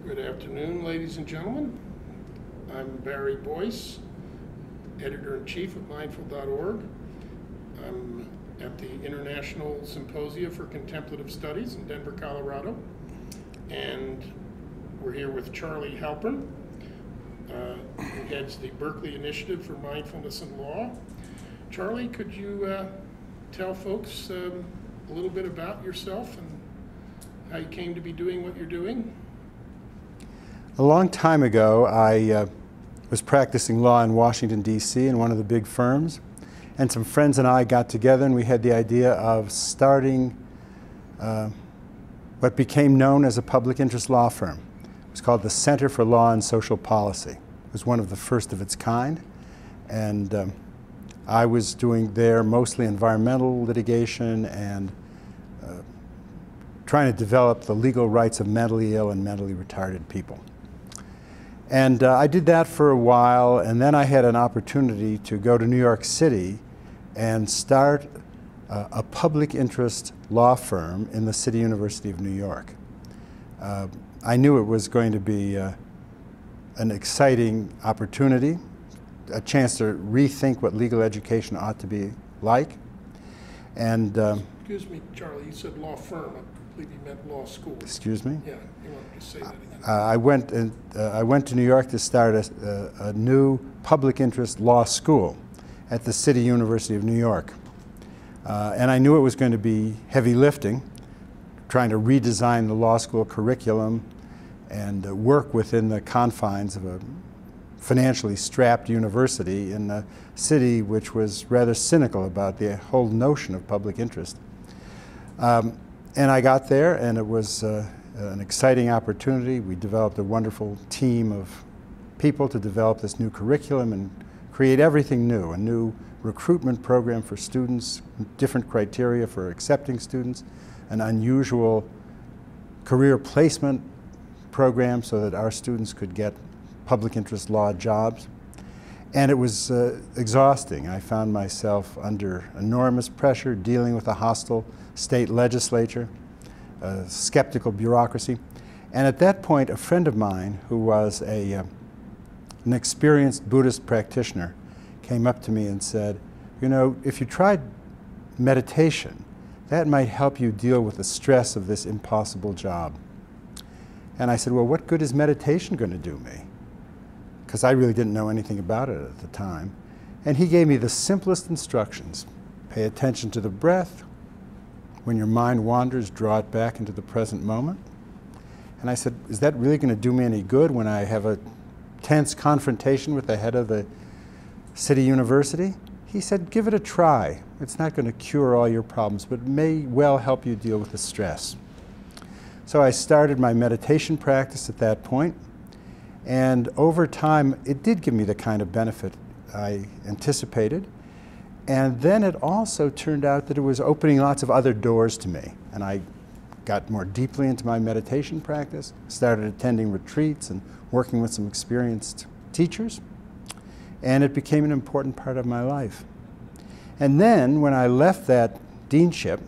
Good afternoon, ladies and gentlemen. I'm Barry Boyce, Editor-in-Chief of Mindful.org. I'm at the International Symposia for Contemplative Studies in Denver, Colorado. And we're here with Charlie Halpern, who heads the Berkeley Initiative for Mindfulness and Law. Charlie, could you tell folks a little bit about yourself and how you came to be doing what you're doing? A long time ago, I was practicing law in Washington, D.C. in one of the big firms, and some friends and I got together and we had the idea of starting what became known as a public interest law firm. It was called the Center for Law and Social Policy. It was one of the first of its kind, and I was doing there mostly environmental litigation and trying to develop the legal rights of mentally ill and mentally retarded people. And I did that for a while, and then I had an opportunity to go to New York City and start a public interest law firm in the City University of New York. I knew it was going to be an exciting opportunity, a chance to rethink what legal education ought to be like. And excuse me, Charlie, you said law firm. I believe you meant law school. Excuse me? Yeah, you want to say that again. I went to New York to start a new public interest law school at the City University of New York. And I knew it was going to be heavy lifting, trying to redesign the law school curriculum and work within the confines of a financially strapped university in a city which was rather cynical about the whole notion of public interest. And I got there, and it was an exciting opportunity. We developed a wonderful team of people to develop this new curriculum and create everything new, a new recruitment program for students, different criteria for accepting students, an unusual career placement program so that our students could get public interest law jobs. And it was exhausting. I found myself under enormous pressure dealing with a hostile state legislature, a skeptical bureaucracy. And at that point, a friend of mine who was an experienced Buddhist practitioner came up to me and said, you know, if you tried meditation, that might help you deal with the stress of this impossible job. And I said, well, what good is meditation going to do me? Because I really didn't know anything about it at the time. And he gave me the simplest instructions. Pay attention to the breath. When your mind wanders, draw it back into the present moment. And I said, is that really going to do me any good when I have a tense confrontation with the head of the City University? He said, give it a try. It's not going to cure all your problems, but it may well help you deal with the stress. So I started my meditation practice at that point. And over time, it did give me the kind of benefit I anticipated. And then it also turned out that it was opening lots of other doors to me. And I got more deeply into my meditation practice, started attending retreats and working with some experienced teachers. And it became an important part of my life. And then when I left that deanship,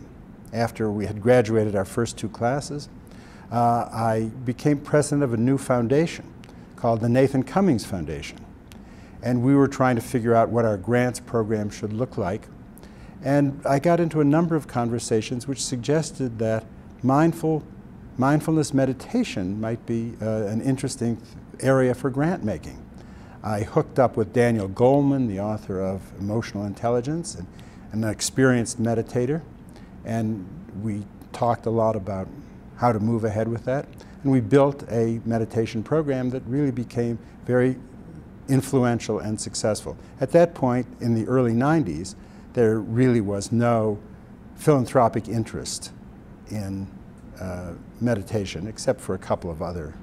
after we had graduated our first two classes, I became president of a new foundation called the Nathan Cummings Foundation. And we were trying to figure out what our grants program should look like. And I got into a number of conversations which suggested that mindfulness meditation might be an interesting area for grant making. I hooked up with Daniel Goleman, the author of Emotional Intelligence, and an experienced meditator. And we talked a lot about how to move ahead with that. And we built a meditation program that really became very influential and successful. At that point, in the early 90s, there really was no philanthropic interest in meditation, except for a couple of other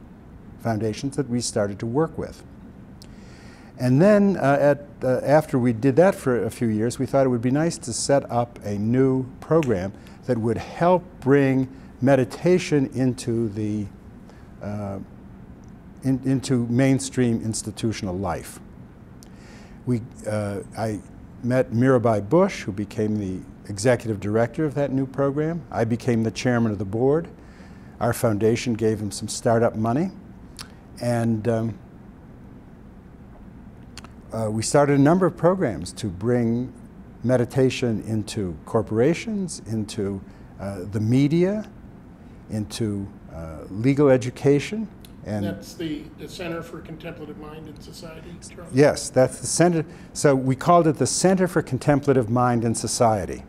foundations that we started to work with. And then after we did that for a few years, we thought it would be nice to set up a new program that would help bring meditation into the into mainstream institutional life. I met Mirabai Bush, who became the executive director of that new program. I became the chairman of the board. Our foundation gave him some startup money. And we started a number of programs to bring meditation into corporations, into the media, into legal education. And that's the Center for Contemplative Mind and Society, Charles? Yes, that's the center. So we called it the Center for Contemplative Mind and Society.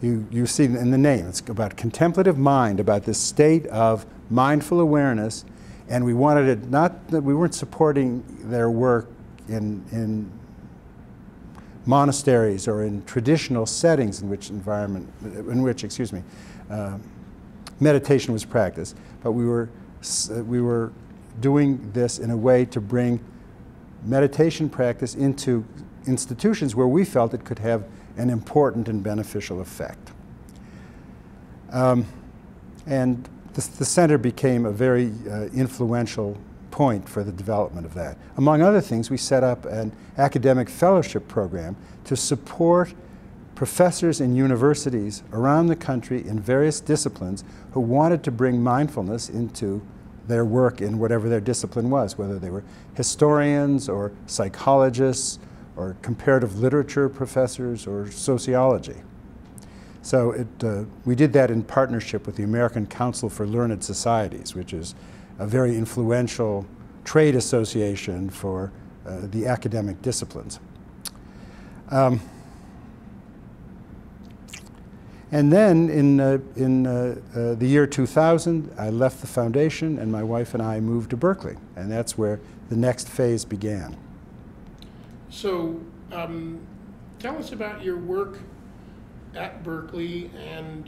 You see in the name, it's about contemplative mind, about this state of mindful awareness, and we wanted it not that we weren't supporting their work in monasteries or in traditional settings in which meditation was practiced, but we were doing this in a way to bring meditation practice into institutions where we felt it could have an important and beneficial effect. And the center became a very influential point for the development of that. Among other things, we set up an academic fellowship program to support professors in universities around the country in various disciplines who wanted to bring mindfulness into their work in whatever their discipline was, whether they were historians or psychologists or comparative literature professors or sociology. So we did that in partnership with the American Council for Learned Societies, which is a very influential trade association for the academic disciplines. And then in the year 2000, I left the foundation and my wife and I moved to Berkeley, and that's where the next phase began. So tell us about your work at Berkeley and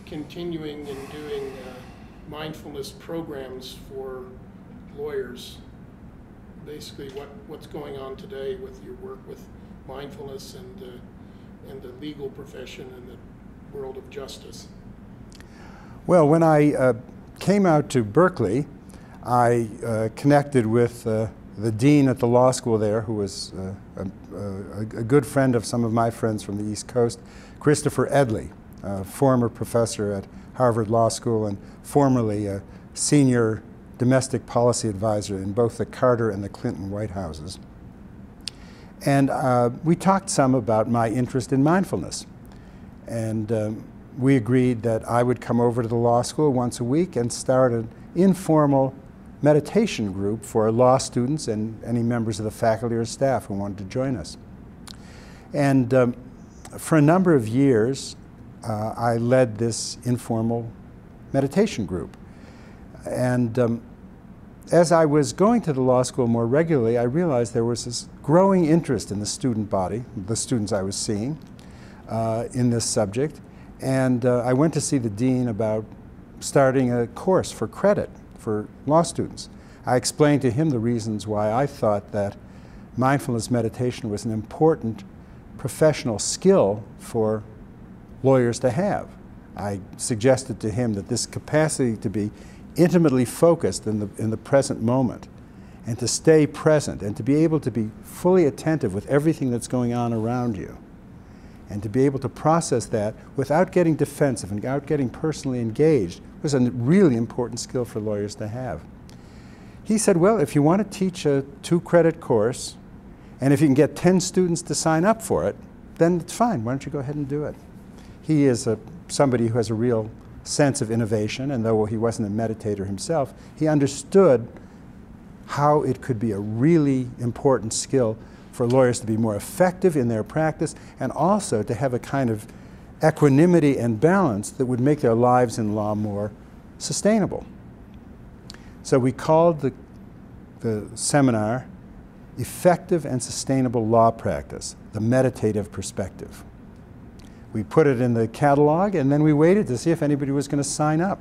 continuing and doing mindfulness programs for lawyers. Basically, what's going on today with your work with mindfulness and the legal profession and the world of justice? Well, when I came out to Berkeley, I connected with the dean at the law school there, who was a good friend of some of my friends from the East Coast, Christopher Edley, a former professor at Harvard Law School and formerly a senior domestic policy advisor in both the Carter and the Clinton White Houses. And we talked some about my interest in mindfulness. And we agreed that I would come over to the law school once a week and start an informal meditation group for law students and any members of the faculty or staff who wanted to join us. And for a number of years, I led this informal meditation group. And as I was going to the law school more regularly, I realized there was this growing interest in the student body, the students I was seeing, in this subject. And I went to see the dean about starting a course for credit for law students. I explained to him the reasons why I thought that mindfulness meditation was an important professional skill for lawyers to have. I suggested to him that this capacity to be intimately focused in the present moment and to stay present and to be able to be fully attentive with everything that's going on around you and to be able to process that without getting defensive and without getting personally engaged was a really important skill for lawyers to have. He said, well, if you want to teach a 2-credit course and if you can get 10 students to sign up for it, then it's fine. Why don't you go ahead and do it? He is somebody who has a real sense of innovation, and though he wasn't a meditator himself, he understood how it could be a really important skill for lawyers to be more effective in their practice and also to have a kind of equanimity and balance that would make their lives in law more sustainable. So we called the seminar Effective and Sustainable Law Practice, the Meditative Perspective. We put it in the catalog and then we waited to see if anybody was going to sign up.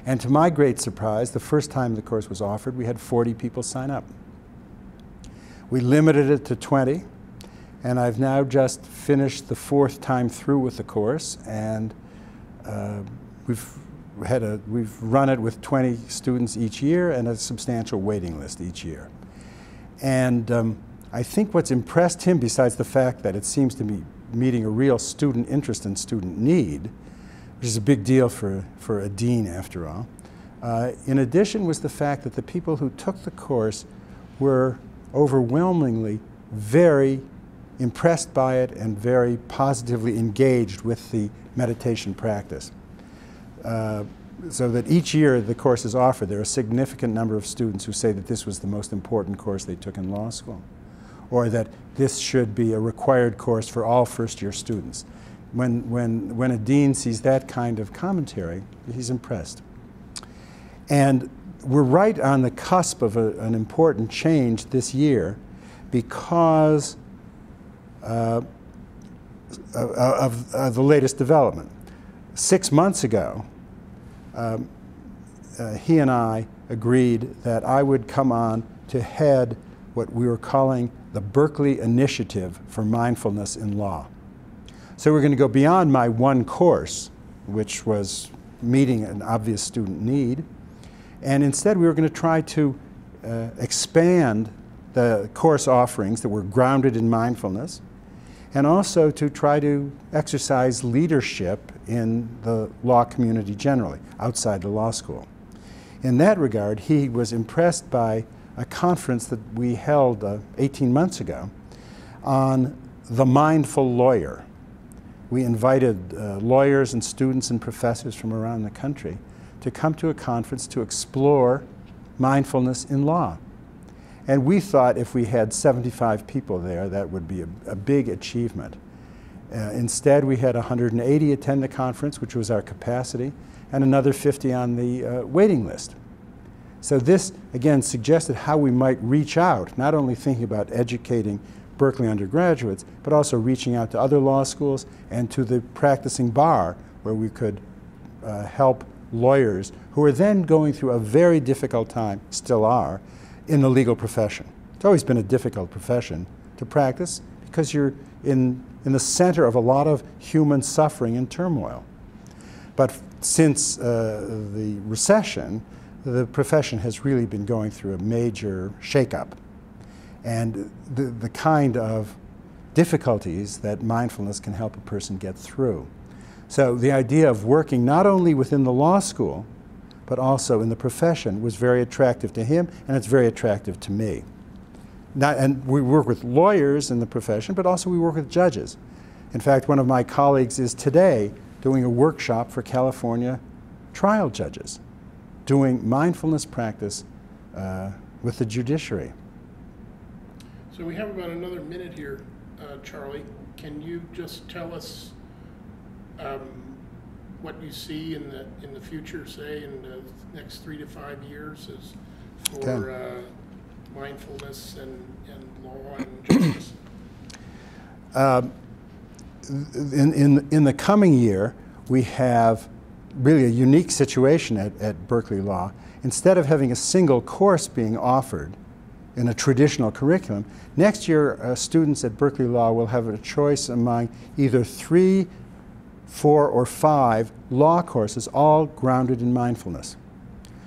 And to my great surprise, the first time the course was offered, we had 40 people sign up. We limited it to 20, and I've now just finished the 4th time through with the course, and we've run it with 20 students each year and a substantial waiting list each year. And I think what's impressed him, besides the fact that it seems to be meeting a real student interest and student need, which is a big deal for a dean after all, In addition was the fact that the people who took the course were overwhelmingly very impressed by it and very positively engaged with the meditation practice. So that each year the course is offered, there are a significant number of students who say that this was the most important course they took in law school, or that this should be a required course for all first-year students. When a dean sees that kind of commentary, he's impressed. And we're right on the cusp of an important change this year because of the latest development. 6 months ago, he and I agreed that I would come on to head what we were calling the Berkeley Initiative for Mindfulness in Law. So we're going to go beyond my one course, which was meeting an obvious student need, and instead we were going to try to expand the course offerings that were grounded in mindfulness, and also to try to exercise leadership in the law community generally, outside the law school. In that regard, he was impressed by a conference that we held 18 months ago on the mindful lawyer. We invited lawyers and students and professors from around the country to come to a conference to explore mindfulness in law. And we thought if we had 75 people there, that would be a big achievement. Instead, we had 180 attend the conference, which was our capacity, and another 50 on the waiting list. So this, again, suggested how we might reach out, not only thinking about educating Berkeley undergraduates, but also reaching out to other law schools and to the practicing bar, where we could help lawyers who are then going through a very difficult time, still are, in the legal profession. It's always been a difficult profession to practice because you're in the center of a lot of human suffering and turmoil. But since the recession, the profession has really been going through a major shakeup. And the kind of difficulties that mindfulness can help a person get through. So the idea of working not only within the law school, but also in the profession was very attractive to him, and it's very attractive to me. And we work with lawyers in the profession, but also we work with judges. In fact, one of my colleagues is today doing a workshop for California trial judges, doing mindfulness practice with the judiciary. So we have about another minute here, Charlie. Can you just tell us what you see in the future, say in the next 3 to 5 years, as for mindfulness and law and justice? In the coming year, we have really a unique situation at Berkeley Law. Instead of having a single course being offered in a traditional curriculum, next year students at Berkeley Law will have a choice among either 3, 4, or 5 law courses, all grounded in mindfulness,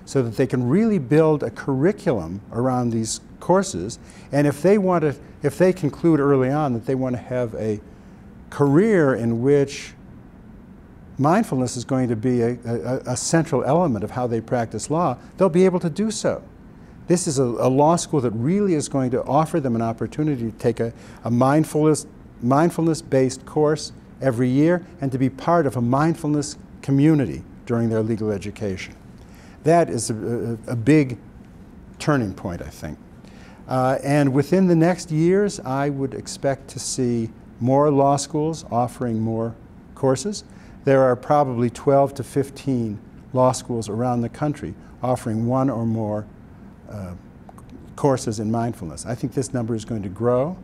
so that they can really build a curriculum around these courses. And if they conclude early on that they want to have a career in which mindfulness is going to be a central element of how they practice law, they'll be able to do so. This is a law school that really is going to offer them an opportunity to take a mindfulness-based course every year and to be part of a mindfulness community during their legal education. That is a big turning point, I think. And within the next years, I would expect to see more law schools offering more courses. There are probably 12 to 15 law schools around the country offering 1 or more courses in mindfulness. I think this number is going to grow,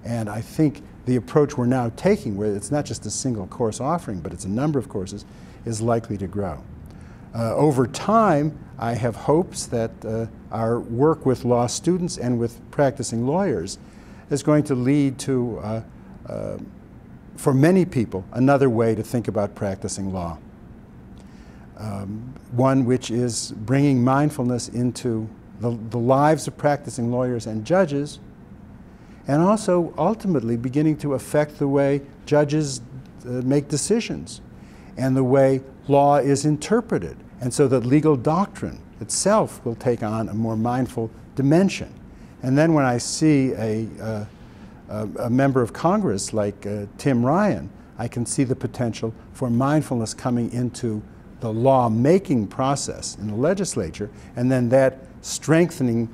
and I think the approach we're now taking, where it's not just a single course offering, but it's a number of courses, is likely to grow. Over time, I have hopes that our work with law students and with practicing lawyers is going to lead to, for many people, another way to think about practicing law. One which is bringing mindfulness into the lives of practicing lawyers and judges, and also ultimately beginning to affect the way judges make decisions and the way law is interpreted and so that legal doctrine itself will take on a more mindful dimension. And then when I see a member of Congress like Tim Ryan, I can see the potential for mindfulness coming into the law-making process in the legislature, and then that strengthening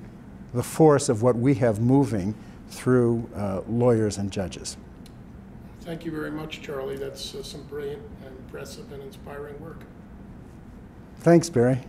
the force of what we have moving through lawyers and judges. Thank you very much, Charlie. That's some brilliant, impressive, and inspiring work. Thanks, Barry.